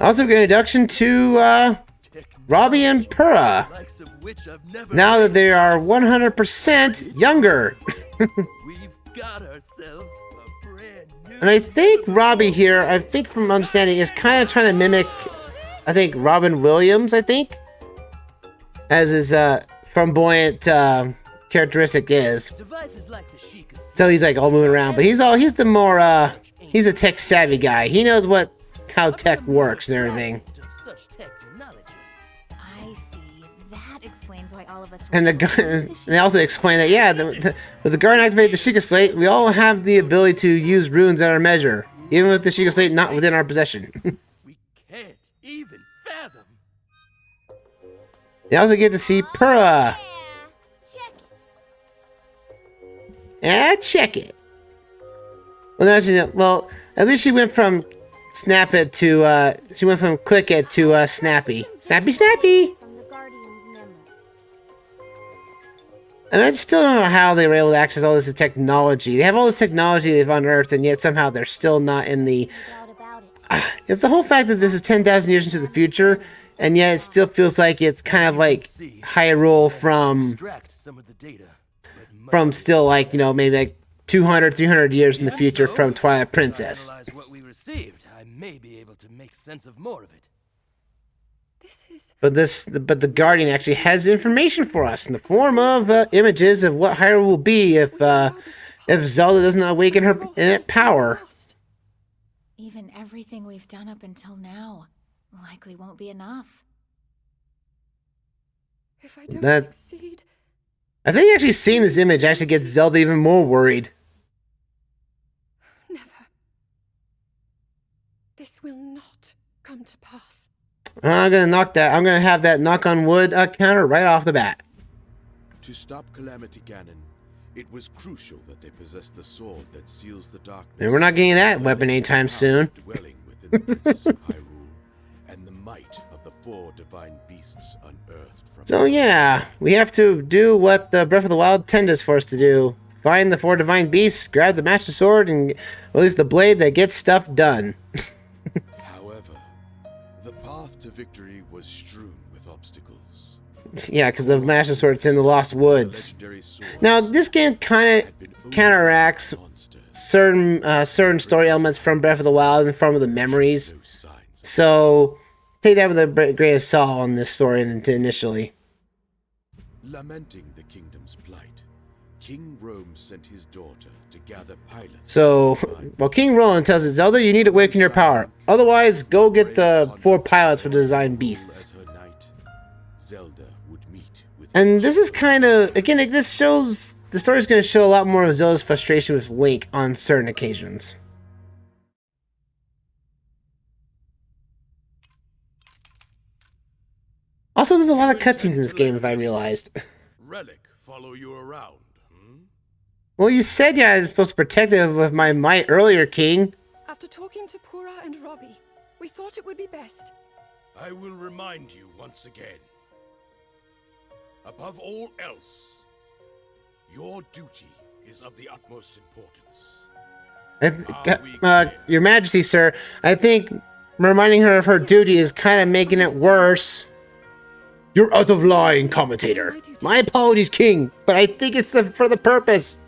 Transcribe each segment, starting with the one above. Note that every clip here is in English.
Also, an introduction to Robbie and Purah. Now that they are 100% younger. And I think Robbie here, I think from understanding, is kind of trying to mimic, I think, Robin Williams, I think. As his flamboyant characteristic is. So he's like all moving around. But he's the more, he's a tech savvy guy. He knows how tech works and everything. I see. That explains why all of us. And they also explain that with the guardian activate the Sheikah Slate, we all have the ability to use runes at our measure, even with the Sheikah Slate not within our possession. We can't even fathom. They also get to see Purah. Yeah, check it. Well, at least she went from snap it to she went from click it to snappy. Snappy. And I still don't know how they were able to access all this technology. They have all this technology they've unearthed, and yet somehow they're still not in the... it's the whole fact that this is 10,000 years into the future, and yet it still feels like it's kind of like Hyrule from still like, maybe like 200, 300 years in the future from Twilight Princess. I may be able to make sense of more of it. But the Guardian actually has information for us in the form of images of what Hyrule will be if Zelda doesn't awaken her power. Even everything we've done up until now likely won't be enough. If I don't succeed, I think actually seeing this image actually gets Zelda even more worried. Never. This will not come to pass. I'm gonna have that knock on wood counter right off the bat. To stop Calamity Ganon, it was crucial that they possess the sword that seals the darkness. And we're not getting that weapon anytime soon. Dwelling within the Princess of Hyrule, and the might of the 4 divine beasts unearthed from. So yeah, we have to do what the Breath of the Wild 10 does for us to do. Find the 4 divine beasts, grab the Master Sword, and release the blade that gets stuff done. However, the path to victory was strewn with obstacles. Yeah, because the Master Sword's in the Lost Woods. Now, this game kind of counteracts certain story elements from Breath of the Wild and from the memories. So, take that with a grain of salt on this story initially. Lamenting the kingdom's plight, King Rome sent his daughter to gather pilots. So, King Roland tells it, Zelda, you need to awaken your power. Otherwise, go get the 4 pilots for the design beasts. And this is kind of, again, this shows, the story is going to show a lot more of Zelda's frustration with Link on certain occasions. Also, there's a lot of cutscenes in this game, if I realized. Relic follow you around, Well, you said I was supposed to protect it with my might earlier, King. After talking to Purah and Robbie, we thought it would be best. I will remind you once again. Above all else, your duty is of the utmost importance. Your Majesty, sir, I think reminding her of her duty is kind of making it worse. You're out of line, commentator. My apologies, King, but I think it's for the purpose.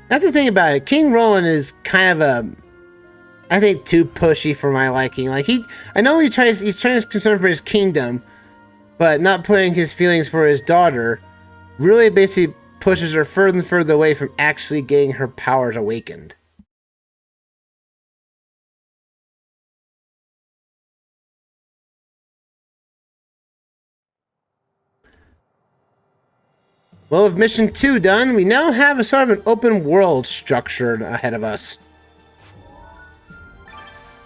That's the thing about it. King Roland is kind of I think too pushy for my liking. Like I know he's trying to concern for his kingdom, but not putting his feelings for his daughter really basically pushes her further and further away from actually getting her powers awakened. Well, with mission 2 done, we now have a sort of an open world structured ahead of us.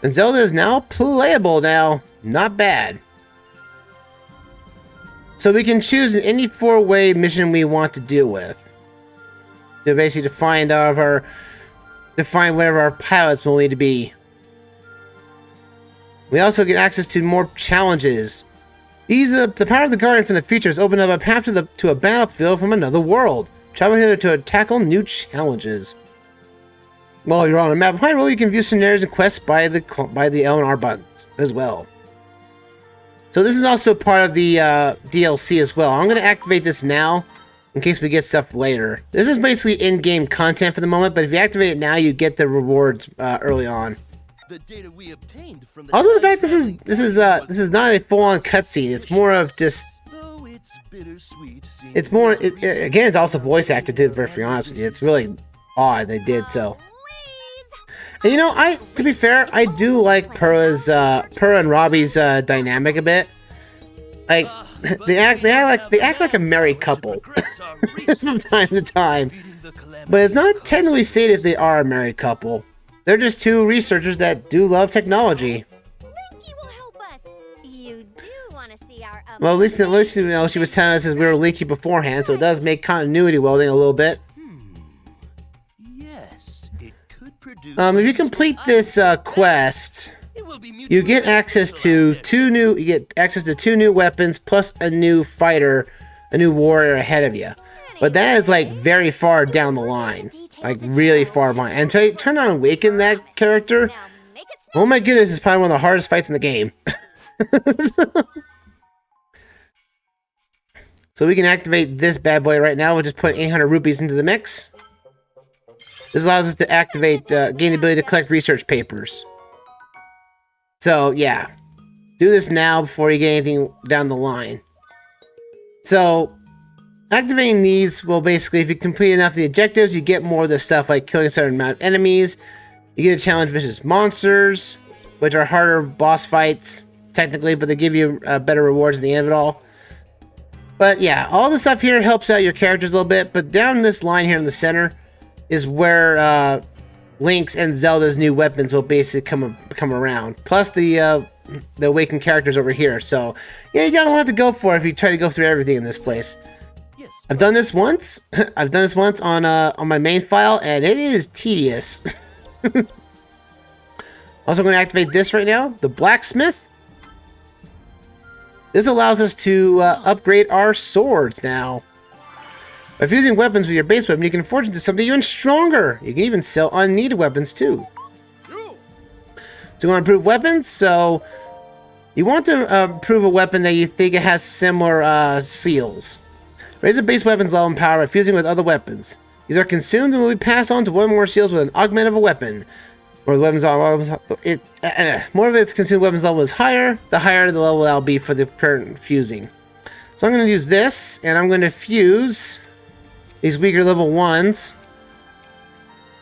And Zelda is now playable now. Not bad. So we can choose any 4-way mission we want to deal with. To basically define whatever our pilots will need to be. We also get access to more challenges. The power of the Guardian from the future has opened up a path to a battlefield from another world. Travel here to tackle new challenges. While you're on a map of Hyrule, you can view scenarios and quests by the L and R buttons as well. So this is also part of the DLC as well. I'm going to activate this now in case we get stuff later. This is basically in-game content for the moment, but if you activate it now, you get the rewards early on. The data we obtained from the Also, the fact this is not a full-on cutscene. It's more of just. Though it's bittersweet seeing It's more. Again, it's also voice acted too. To be honest with you, it's really odd they did so. And you know, to be fair, I do like Purah and Robbie's dynamic a bit. Like they act like a married couple from time to time, but it's not technically stated if they are a married couple. They're just two researchers that do love technology. Linky will help us. You do want to see our Well, at least you know, she was telling us as we were leaky beforehand, so it does make continuity welding a little bit. Yes, it could produce. If you complete this quest, you get access to two new weapons plus a new fighter, a new warrior ahead of you. But that is like very far down the line, like really far behind. And turn on Awaken that character. Now make it Oh my goodness, it's probably one of the hardest fights in the game. So we can activate this bad boy right now. We'll just put 800 rupees into the mix. This allows us to activate, gain the ability to collect research papers. So yeah, do this now before you get anything down the line. So activating these will basically, if you complete enough of the objectives, you get more of the stuff like killing a certain amount of enemies. You get to challenge vicious monsters, which are harder boss fights, technically, but they give you better rewards at the end of it all. But yeah, all the stuff here helps out your characters a little bit, but down this line here in the center is where Link's and Zelda's new weapons will basically come around. Plus the awakened characters over here. So yeah, you got a lot to go for if you try to go through everything in this place. Yes. I've done this once. I've done this once on my main file, and it is tedious. Also, I'm going to activate this right now, the blacksmith. This allows us to upgrade our swords now. By fusing weapons with your base weapon, you can forge into something even stronger. You can even sell unneeded weapons too. So you want to improve weapons? So you want to improve a weapon that you think it has similar seals. Raise the base weapon's level and power by fusing with other weapons. These are consumed and will be passed on to one more seals with an augment of a weapon. Or the weapons more of its consumed weapons level is higher, the higher the level that'll be for the current fusing. So I'm going to use this, and I'm going to fuse these weaker level 1s.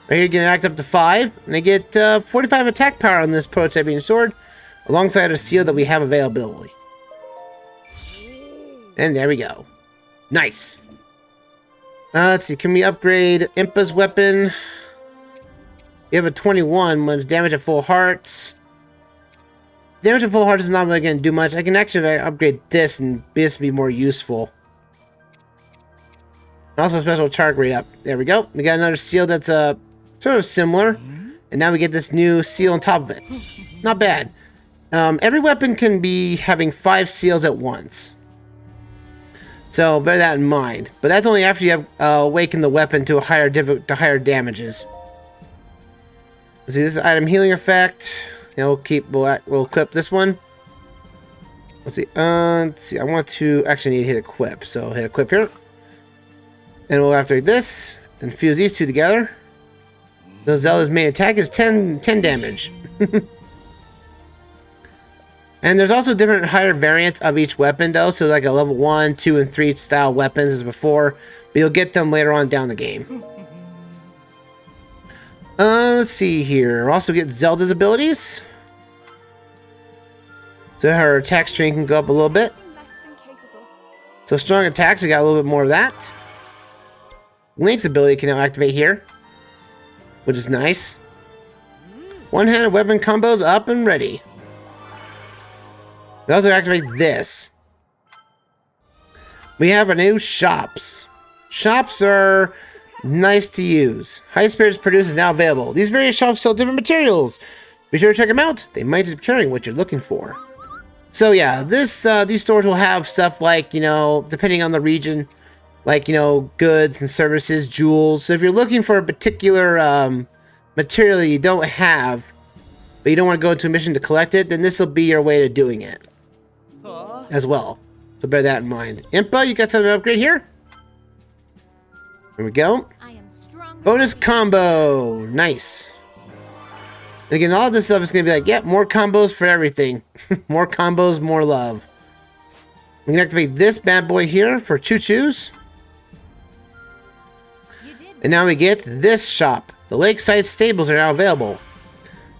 Right here, get act up to 5, and I get 45 attack power on this prototyping sword, alongside a seal that we have availability. And there we go. Nice. Let's see, can we upgrade Impa's weapon? We have a 21, when damage at full hearts. Damage at full hearts is not really going to do much. I can actually upgrade this and this be more useful. Also, special chart rate up. There we go. We got another seal that's sort of similar. And now we get this new seal on top of it. Not bad. Every weapon can be having 5 seals at once. So bear that in mind. But that's only after you have awakened the weapon to a higher damages. Let's see, this is item healing effect. Yeah, we'll equip this one. Let's see. I want to actually need to hit equip. So hit equip here. And we'll activate this and fuse these two together. So Zelda's main attack is 10 damage. And there's also different higher variants of each weapon though. So like a level 1, 2, and 3 style weapons as before. But you'll get them later on down the game. Let's see here. We'll also get Zelda's abilities. So her attack strength can go up a little bit. Less than capable. So strong attacks, we got a little bit more of that. Link's ability can now activate here, which is nice. One-handed weapon combos up and ready. We also activate this. We have our new shops. Shops are nice to use. High Spirits Produce is now available. These various shops sell different materials. Be sure to check them out. They might just be carrying what you're looking for. So yeah, these stores will have stuff like, you know, depending on the region, like, you know, goods and services, jewels. So if you're looking for a particular material you don't have, but you don't want to go into a mission to collect it, then this will be your way to doing it as well. So bear that in mind. Impa, you got something to upgrade here? There we go. I am strong. Bonus combo. Nice. And again, all this stuff is going to be like, yep, more combos for everything. More combos, more love. We can activate this bad boy here for choo-choos. And now we get this shop. The lakeside stables are now available.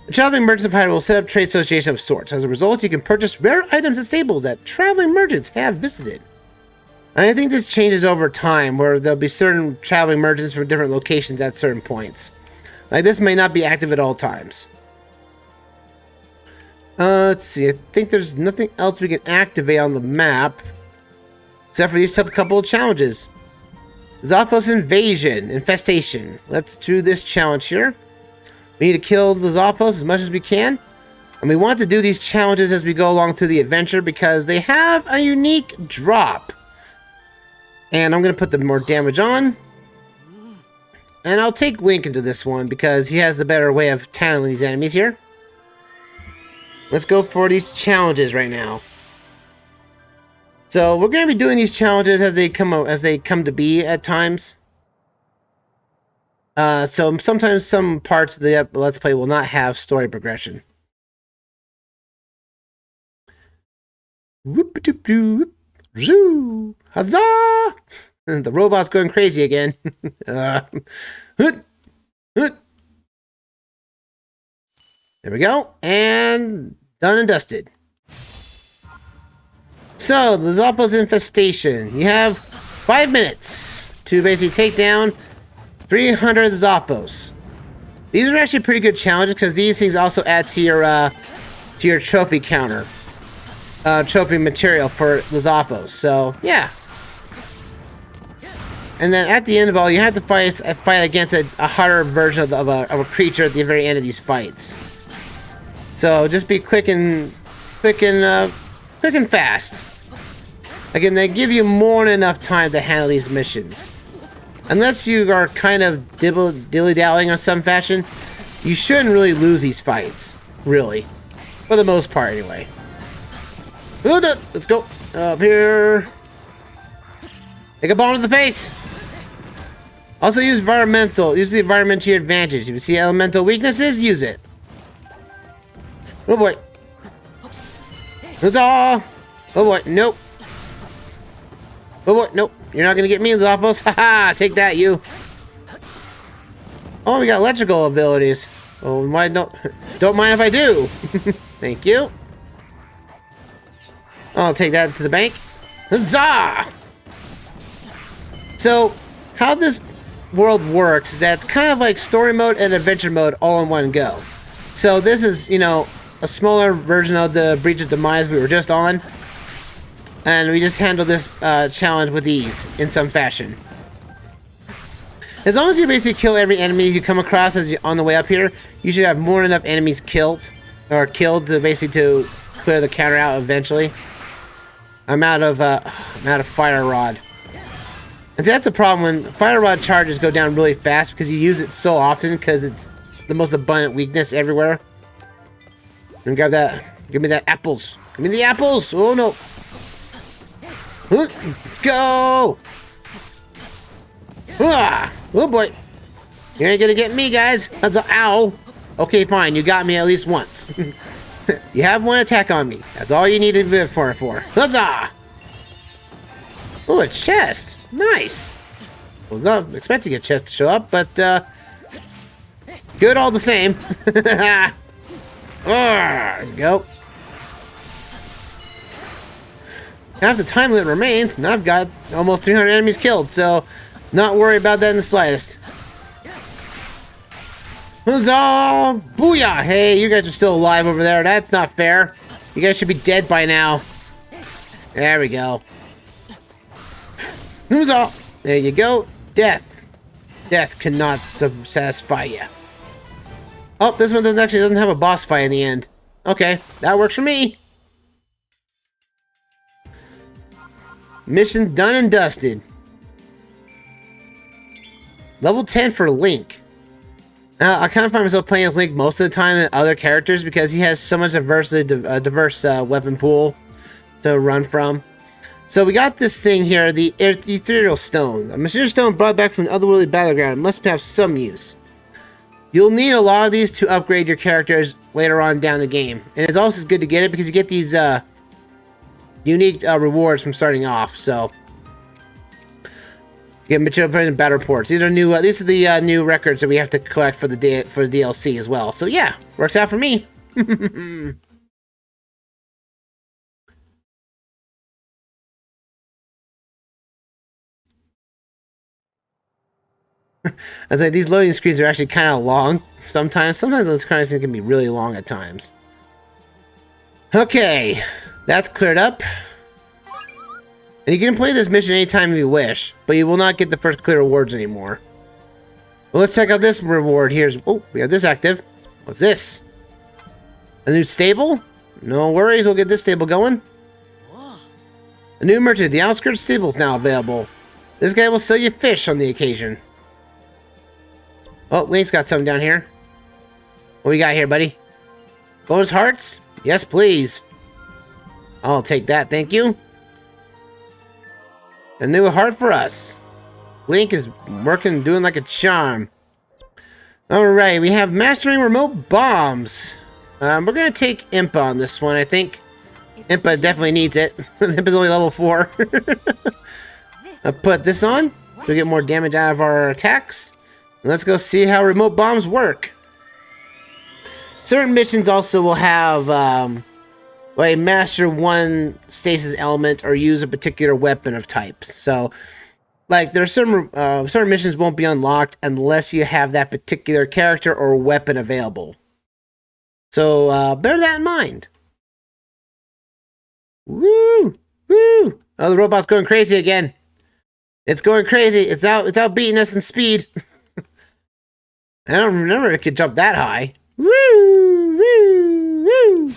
The traveling merchants of Hyrule will set up trade association of sorts. As a result, you can purchase rare items at stables that traveling merchants have visited. And I think this changes over time, where there'll be certain traveling merchants from different locations at certain points. Like, this may not be active at all times. Let's see. I think there's nothing else we can activate on the map, except for these couple of challenges. Zaphos Infestation. Let's do this challenge here. We need to kill the Zaphos as much as we can. And we want to do these challenges as we go along through the adventure because they have a unique drop. And I'm going to put the more damage on. And I'll take Link into this one because he has the better way of tackling these enemies here. Let's go for these challenges right now. So we're going to be doing these challenges as they come to be at times. So sometimes some parts of the Let's Play will not have story progression. Whoop-a-doop-doop. Zoo! Huzzah! The robot's going crazy again. There we go. And done and dusted. So, the Zaphos Infestation. You have 5 minutes to basically take down 300 Zaphos. These are actually pretty good challenges because these things also add to your trophy counter. Trophy material for the Zaphos. So, yeah. And then at the end of all, you have to fight against a harder version of a creature at the very end of these fights. So just be quick and fast. Again, they give you more than enough time to handle these missions. Unless you are kind of dilly-dallying on some fashion, you shouldn't really lose these fights. Really. For the most part, anyway. Let's go. Up here. Take a bomb to the face. Also use environmental. Use the environment to your advantage. If you see elemental weaknesses, use it. Oh boy. Huzzah! Oh boy, nope. Oh boy, nope. You're not gonna get me in the Zaphos. Haha! Take that, you. Oh, we got electrical abilities. Oh, why don't mind if I do. Thank you. I'll take that to the bank. Huzzah! So, how this world works is that it's kind of like story mode and adventure mode all in one go. So this is, you know, a smaller version of the Breach of Demise we were just on. And we just handle this challenge with ease in some fashion. As long as you basically kill every enemy you come across as you're on the way up here, you should have more than enough enemies killed to basically to clear the counter out eventually. I'm out of fire rod. And that's the problem when fire rod charges go down really fast because you use it so often because it's the most abundant weakness everywhere. And grab that. Give me that apples. Give me the apples. Oh no. Let's go. Oh boy. You ain't gonna get me, guys. That's a ow. Okay, fine. You got me at least once. You have one attack on me. That's all you need to live for. Huzzah! Oh, a chest. Nice. I was not expecting a chest to show up, but good all the same. There you go. Half the time limit remains, and I've got almost 300 enemies killed, so not worry about that in the slightest. Huzzah! Booyah! Hey, you guys are still alive over there. That's not fair. You guys should be dead by now. There we go. Huzzah! There you go. Death. Death cannot satisfy you. Oh, this one doesn't have a boss fight in the end. Okay, that works for me. Mission done and dusted. Level 10 for Link. I kind of find myself playing as Link most of the time than other characters because he has so much diverse weapon pool to run from. So we got this thing here, the Ethereal Stone. A Mysterious Stone brought back from the otherworldly battleground. It must have some use. You'll need a lot of these to upgrade your characters later on down the game. And it's also good to get it because you get these unique rewards from starting off. So get material present and battle reports. These are new. These are the new records that we have to collect for the DLC as well. So yeah, works out for me. I was like, these loading screens are actually kind of long sometimes. Sometimes those kind of things can be really long at times. Okay, that's cleared up. And you can play this mission anytime you wish, but you will not get the first clear rewards anymore. Well, let's check out this reward. Oh, we have this active. What's this? A new stable? No worries, we'll get this stable going. A new merchant. The outskirts stable is now available. This guy will sell you fish on the occasion. Oh, Link's got something down here. What we got here, buddy? Bonus hearts? Yes, please. I'll take that, thank you. A new heart for us. Link is working, doing like a charm. Alright, we have mastering remote bombs. We're gonna take Impa on this one, I think. Impa definitely needs it. Impa's only level 4. I'll put this on to get more damage out of our attacks. Let's go see how remote bombs work. Certain missions also will have like master one stasis element or use a particular weapon of types. So, like there's certain missions won't be unlocked unless you have that particular character or weapon available. So bear that in mind. Woo! Woo! Oh, the robot's going crazy again. It's going crazy. It's out beating us in speed. I don't remember it could jump that high. Woo! Woo! Woo!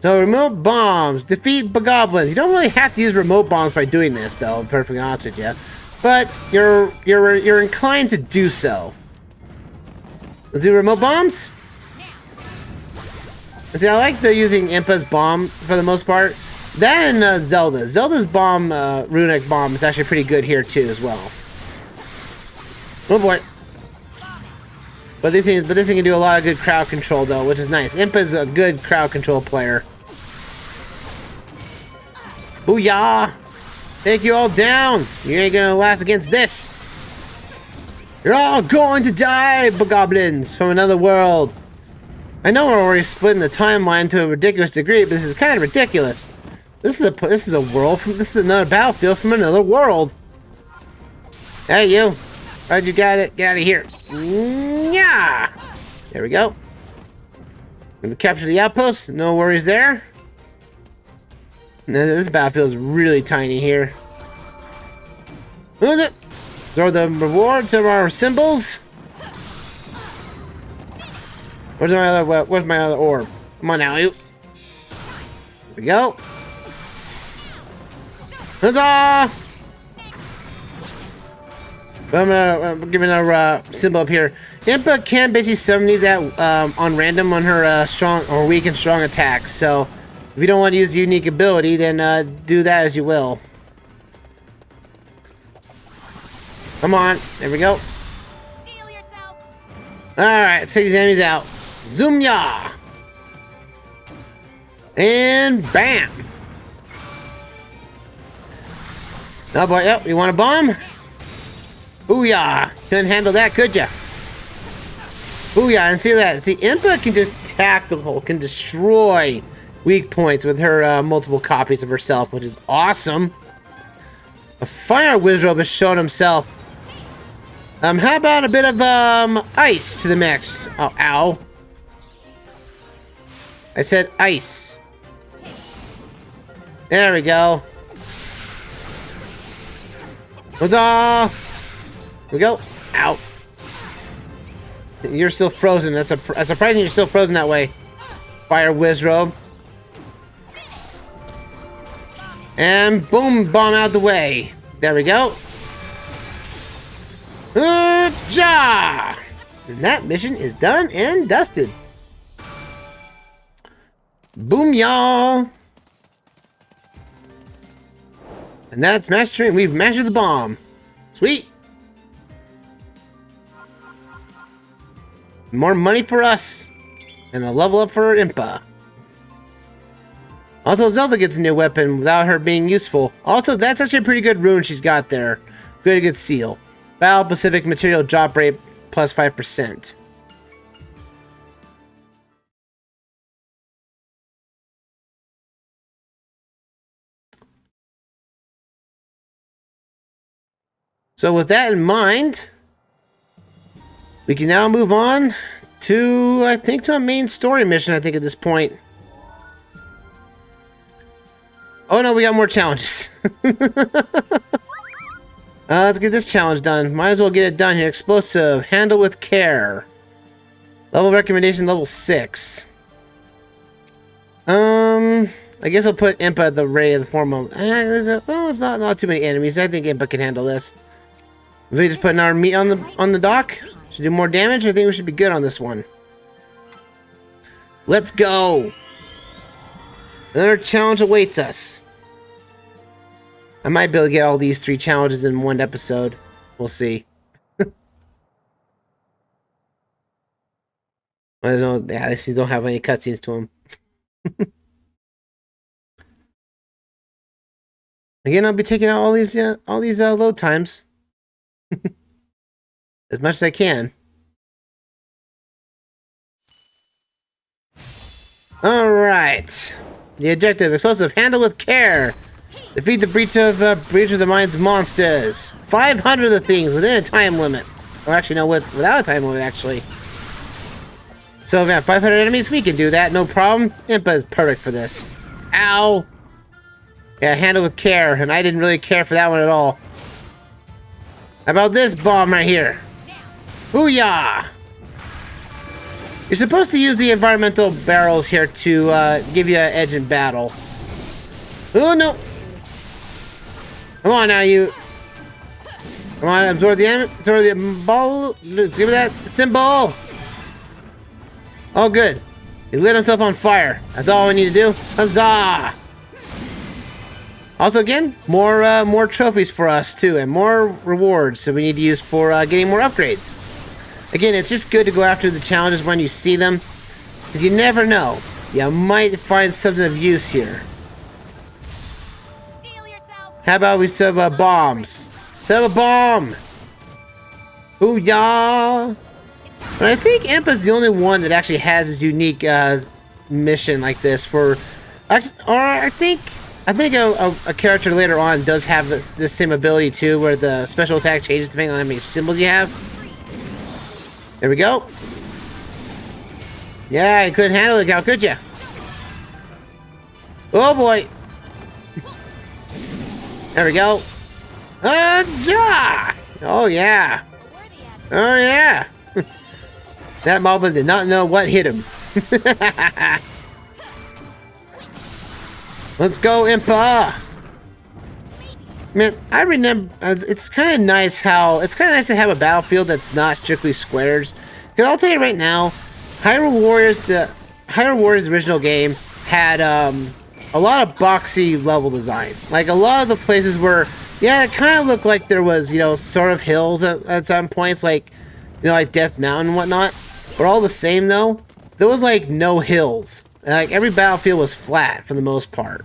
So remote bombs. Defeat goblins. You don't really have to use remote bombs by doing this, though, I'm perfectly honest with you. But you're inclined to do so. Let's do remote bombs. See, I like using Impa's bomb for the most part. That and Zelda. Zelda's bomb, runic bomb, is actually pretty good here too, as well. Oh boy. But this thing can do a lot of good crowd control, though, which is nice. Impa's a good crowd control player. Booyah! Take you all down! You ain't gonna last against this! You're all going to die, goblins from another world! I know we're already splitting the timeline to a ridiculous degree, but this is kind of ridiculous. This is another battlefield from another world. Hey, you! How'd you got it? Get out of here! Yeah! There we go. Gonna capture the outpost. No worries there. This battlefield is really tiny here. Who's it? Throw the rewards of our symbols. Where's my other orb? Come on now, you. Here we go. Huzzah! I'm giving a symbol up here. Impa can basically summon these at on random on her strong or weak and strong attacks. So if you don't want to use a unique ability, then do that as you will. Come on, there we go. Steal yourself. All right, let's take these enemies out. Zoom ya! And bam! Oh boy, yep, you want a bomb? Booyah! Couldn't handle that, could ya? Booyah, and see that? See, Impa can just tackle, can destroy weak points with her multiple copies of herself, which is awesome. A fire wizard has shown himself. How about a bit of ice to the mix? Oh, ow. I said ice. There we go. Huzzah! Here we go. Ow. You're still frozen. That's surprising you're still frozen that way. Fire Wizrobe. And boom, bomb out the way. There we go. Ja! And that mission is done and dusted. Boom, y'all. And that's mastering. We've mastered the bomb. Sweet. More money for us. And a level up for Impa. Also, Zelda gets a new weapon without her being useful. Also, that's actually a pretty good rune she's got there. Good seal. Battle Pacific material drop rate plus 5%. So with that in mind, we can now move on to, I think, to a main story mission, I think, at this point. Oh no, we got more challenges. Let's get this challenge done. Might as well get it done here. Explosive. Handle with care. Level recommendation, level 6. I guess I'll put Impa at the ready of the form of... it's not too many enemies. I think Impa can handle this. If we just put our meat on the dock, should do more damage. I think we should be good on this one. Let's go. Another challenge awaits us. I might be able to get all these 3 challenges in one episode. We'll see. I don't know. Yeah, these don't have any cutscenes to them. Again, I'll be taking out all these load times as much as I can. All right. The objective: explosive. Handle with care. Defeat the breach of the mind's monsters. 500 of the things within a time limit. Or actually, no, without a time limit, actually. So if we have 500 enemies, we can do that, no problem. Impa is perfect for this. Ow! Yeah, handle with care, and I didn't really care for that one at all. How about this bomb right here? Booyah! You're supposed to use the environmental barrels here to give you an edge in battle. Oh no! Come on now, you. Come on, absorb the ball. Let's give me that symbol. Oh, good. He lit himself on fire. That's all we need to do. Huzzah! Also, again, more trophies for us too, and more rewards that we need to use for getting more upgrades. Again, it's just good to go after the challenges when you see them, because you never know. You might find something of use here. How about we set up bombs? Set up a bomb! Booyah! But I think Impa's the only one that actually has this unique mission like this for... I think a character later on does have this same ability too, where the special attack changes depending on how many symbols you have. There we go. Yeah, you couldn't handle it, now could you? Oh boy! There we go. Ja! Oh yeah. Oh yeah. That Moblin did not know what hit him. Let's go, Impa! Man, I remember it's kind of nice to have a battlefield that's not strictly squares. Because I'll tell you right now, Hyrule Warriors original game had a lot of boxy level design. Like a lot of the places were, yeah, it kind of looked like there was, sort of hills at some points, like, like Death Mountain and whatnot. But all the same though, there was like no hills. Like every battlefield was flat for the most part.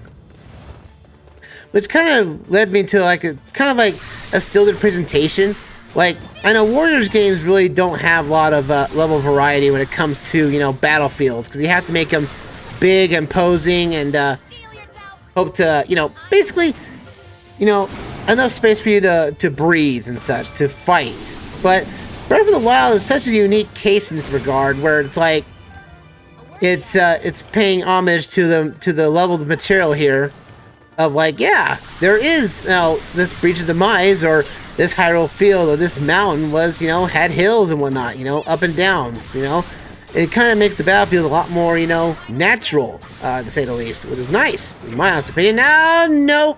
Which kind of led me to it's kind of like a stilted presentation. Like, I know Warriors games really don't have a lot of level variety when it comes to, battlefields. Because you have to make them big, imposing, and hope to, basically, enough space for you to breathe and such, to fight. But Breath of the Wild is such a unique case in this regard, where it's like, it's paying homage to the level of material here of like, yeah, there is, this Breach of Demise, or this Hyrule field, or this mountain was, had hills and whatnot, up and downs, It kind of makes the battlefield a lot more, natural, to say the least, which is nice, in my honest opinion. Now, no.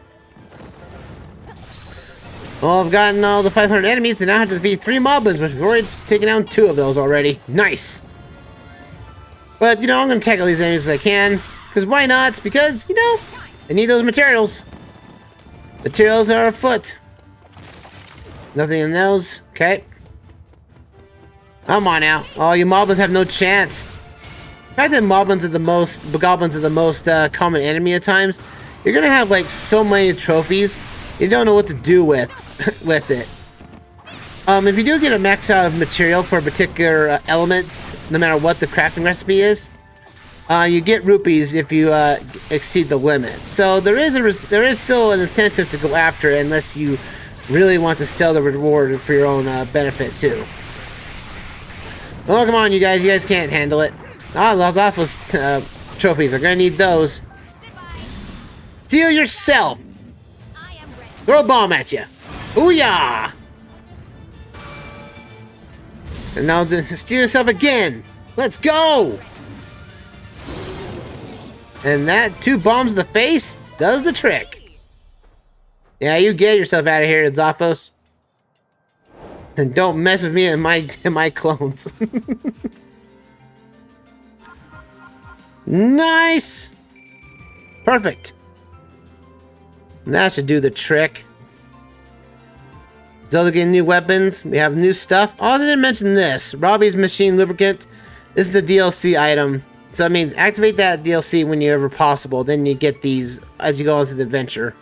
Well, I've gotten all the 500 enemies, and now I have to defeat 3 moblins, which we've already taken down 2 of those already. Nice. But, I'm going to tackle these enemies as I can, because why not? Because, I need those materials. Materials are afoot. Nothing in those. Okay. Come on now. Oh, you moblins have no chance. The fact that goblins are the most common enemy at times, you're gonna have like so many trophies, you don't know what to do with it. If you do get a max out of material for particular elements, no matter what the crafting recipe is, you get rupees if you exceed the limit. So there is still an incentive to go after it, unless you really want to sell the reward for your own benefit too. Oh, come on, you guys can't handle it. Ah, Los Alphas trophies, are gonna need those. Steal yourself! Throw a bomb at you. Ooh-yah! And now steal yourself again. Let's go! And that 2 bombs to the face does the trick. Yeah, you get yourself out of here, Zaphos. And don't mess with me and my clones. Nice! Perfect. That should do the trick. Zelda getting new weapons. We have new stuff. Also didn't mention this. Robbie's Machine Lubricant. This is the DLC item. So that means activate that DLC whenever possible. Then you get these as you go into the adventure.